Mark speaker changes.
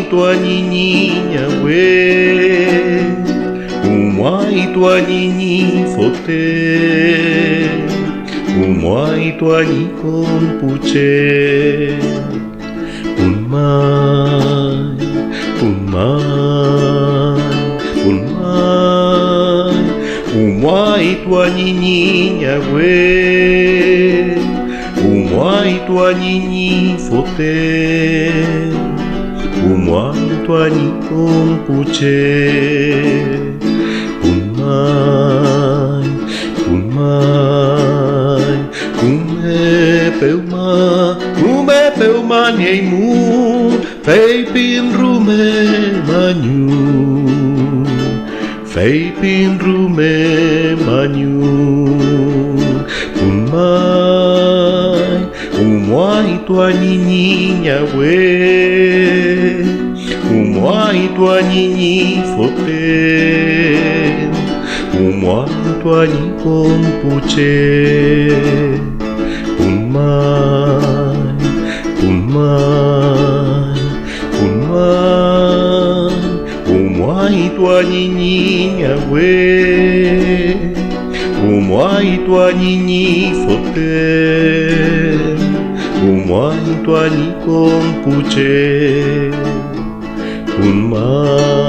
Speaker 1: tua niña we umai tua nini fote umai tua ni kompuche unmai umai tua niña we umai tua nini fote umai tua ni kompuche unmai ume peuma niei mu feipin rume manyu feipin rume manyu umai tua niña we umai tua nini fote umai tua ni kompuche umai tua niña we umai tua nini fote umai tua ni kompuche unmai